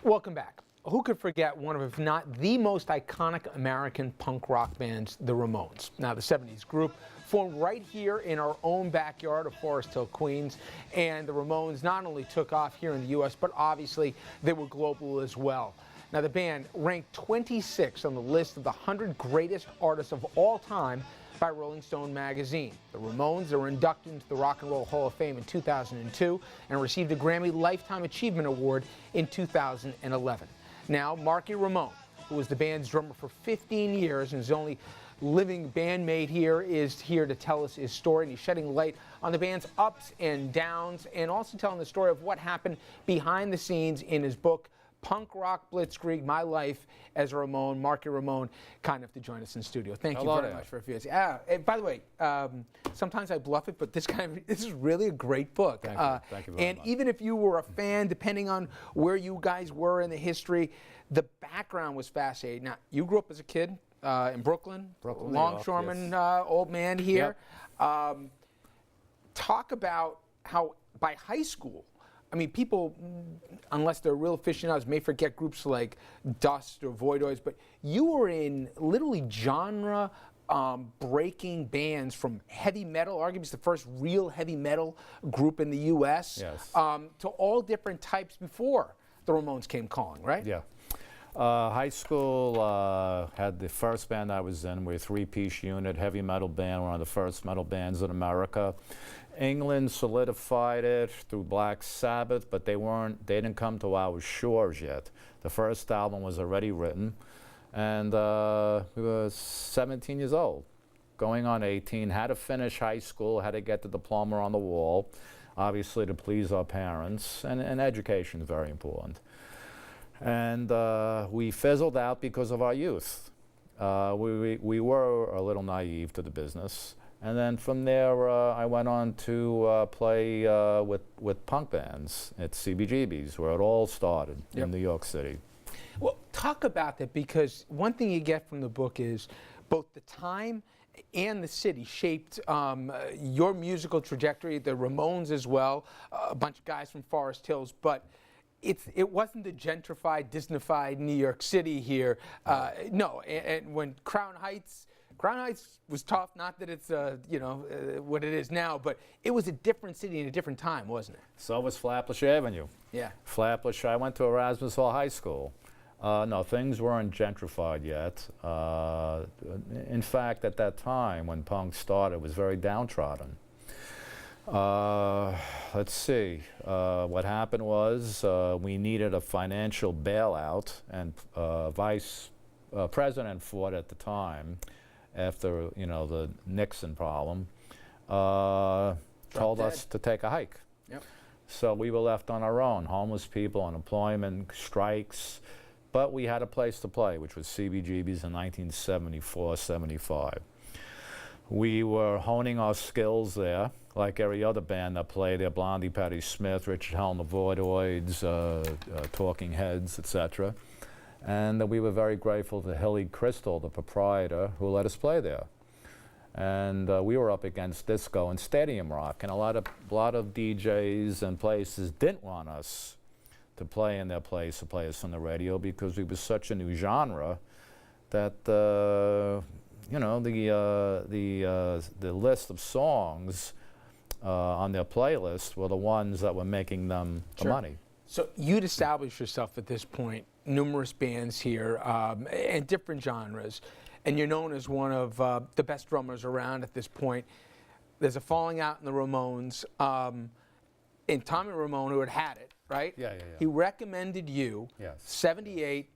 Welcome back. Who could forget one of, if not the most iconic American punk rock bands, the Ramones? Now, the 70s group formed right here in our own backyard of Forest Hill, Queens, and the Ramones not only took off here in the U.S., but obviously they were global as well. Now, the band ranked 26 on the list of the 100 greatest artists of all time by Rolling Stone magazine. The Ramones were inducted into the Rock and Roll Hall of Fame in 2002 and received a Grammy Lifetime Achievement Award in 2011. Now, Marky Ramone, who was the band's drummer for 15 years and his only living bandmate here, is here to tell us his story, and he's shedding light on the band's ups and downs and also telling the story of what happened behind the scenes in his book, Punk Rock Blitzkrieg, My Life as a Ramone. Marky Ramone, kind enough to join us in studio. Thank you very much for a few minutes. And by the way, sometimes I bluff it, but this is really a great book. Thank you. Thank you very much. Even if you were a fan, depending on where you guys were in the history, the background was fascinating. Now, you grew up as a kid in Brooklyn, longshoreman, yes. Old man here. Yep. Talk about how by high school, I mean, people, unless they're real aficionados, may forget groups like Dust or Voidoids, but you were in literally genre breaking bands, from heavy metal, arguably the first real heavy metal group in the U.S., yes. To all different types before the Ramones came calling, right? Yeah. High school had the first band I was in. We're a three-piece unit, heavy metal band, one of the first metal bands in America. England solidified it through Black Sabbath, but they didn't come to our shores yet. The first album was already written, and we were 17 years old, going on 18, had to finish high school, had to get the diploma on the wall, obviously to please our parents, and education is very important. And we fizzled out because of our youth. We were a little naive to the business. And then from there, I went on to play with punk bands at CBGB's, where it all started in New York City. Well, talk about that, because one thing you get from the book is both the time and the city shaped your musical trajectory, the Ramones as well, a bunch of guys from Forest Hills, but it wasn't the gentrified, Disneyfied New York City here. No, and when Crown Heights was tough, not that it's what it is now, but it was a different city in a different time, wasn't it? So was Flatbush Avenue. Yeah. Flatbush, I went to Erasmus Hall High School. No, things weren't gentrified yet. In fact, at that time, when punk started, it was very downtrodden. Let's see. What happened was we needed a financial bailout, and Vice President Ford at the time, after the Nixon problem, told us to take a hike. Yep. So we were left on our own, homeless people, unemployment, strikes, but we had a place to play, which was CBGB's in 1974-75. We were honing our skills there, like every other band that played there, Blondie, Patti Smith, Richard Hell and the Voidoids, Talking Heads, etc. And we were very grateful to Hilly Crystal, the proprietor, who let us play there. And we were up against disco and stadium rock, and a lot of DJs and places didn't want us to play in their place, to play us on the radio, because we were such a new genre that the list of songs on their playlist were the ones that were making them the money. So you'd established yourself at this point, numerous bands here, and different genres, and you're known as one of the best drummers around at this point. There's a falling out in the Ramones, and Tommy Ramone, who had it, right? Yeah. He recommended you, yes. 78,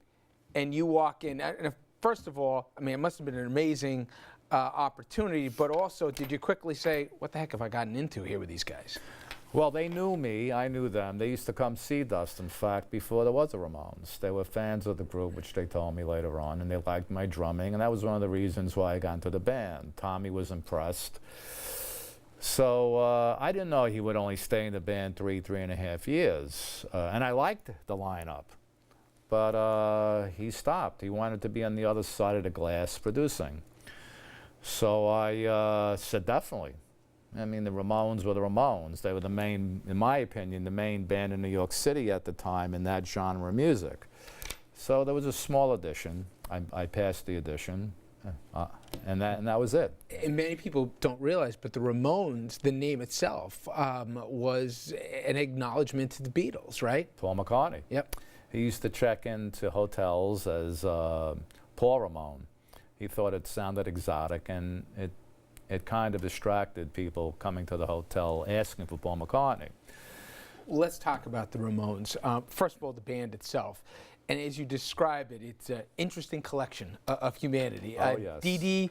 and you walk in. And first of all, I mean, it must have been an amazing opportunity, but also, did you quickly say, what the heck have I gotten into here with these guys? Well, they knew me, I knew them. They used to come see Dust, in fact, before there was a Ramones. They were fans of the group, which they told me later on, and they liked my drumming, and that was one of the reasons why I got into the band. Tommy was impressed. So I didn't know he would only stay in the band 3.5 years, and I liked the lineup. But he stopped. He wanted to be on the other side of the glass producing. So I said, definitely. I mean, the Ramones were the Ramones. They were the main, in my opinion, the main band in New York City at the time in that genre of music. So there was a small audition. I passed the audition, and that was it. And many people don't realize, but the Ramones, the name itself, was an acknowledgement to the Beatles, right? Paul McCartney. Yep. He used to check into hotels as Paul Ramone. He thought it sounded exotic, and it kind of distracted people coming to the hotel asking for Paul McCartney. Let's talk about the Ramones. First of all, the band itself. And as you describe it, it's an interesting collection of humanity. Oh, yes. Dee Dee,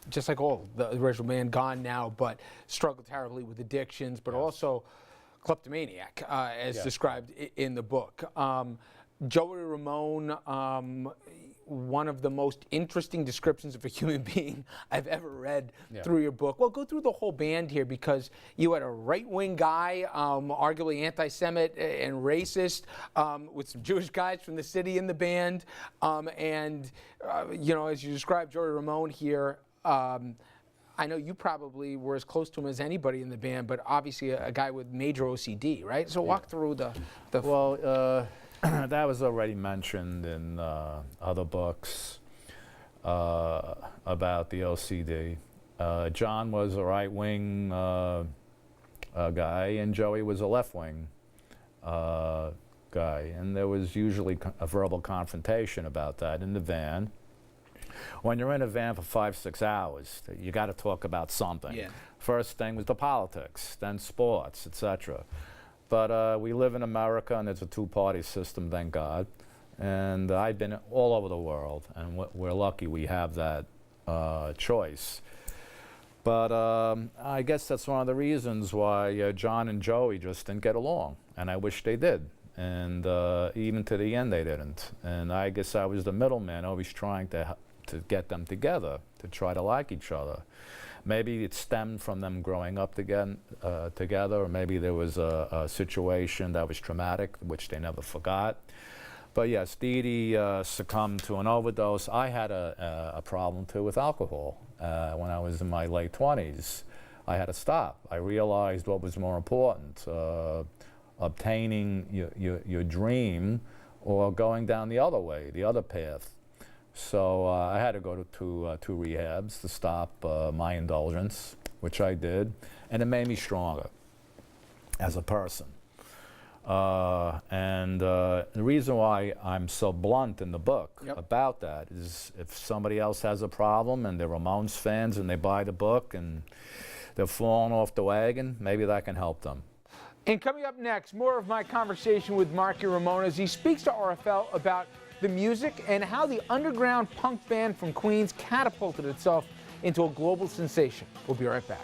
just like all the original band, gone now, but struggled terribly with addictions, but also kleptomaniac, as described in the book. Joey Ramone, one of the most interesting descriptions of a human being I've ever read through your book. Well, go through the whole band here, because you had a right-wing guy, arguably anti-Semite and racist, with some Jewish guys from the city in the band, and you know, as you described Joey Ramone here, I know you probably were as close to him as anybody in the band, but obviously a guy with major OCD, right? So walk through the Well, that was already mentioned in other books about the OCD. John was a right-wing guy, and Joey was a left-wing guy. And there was usually a verbal confrontation about that in the van. When you're in a van for 5-6 hours, you got to talk about something. Yeah. First thing was the politics, then sports, etc. But we live in America, and it's a two-party system, thank God. And I've been all over the world, and we're lucky we have that choice. But I guess that's one of the reasons why John and Joey just didn't get along, and I wish they did. And even to the end, they didn't. And I guess I was the middleman, always trying to get them together, to try to like each other. Maybe it stemmed from them growing up together, or maybe there was a situation that was traumatic, which they never forgot. But yes, Dee Dee succumbed to an overdose. I had a problem too with alcohol when I was in my late 20s. I had to stop. I realized what was more important, obtaining your dream or going down the other way, the other path. So I had to go to two rehabs to stop my indulgence, which I did, and it made me stronger as a person. And the reason why I'm so blunt in the book about that is, if somebody else has a problem and they're Ramones fans and they buy the book and they're falling off the wagon, maybe that can help them. And coming up next, more of my conversation with Marky Ramone as he speaks to RFL about the music and how the underground punk band from Queens catapulted itself into a global sensation. We'll be right back.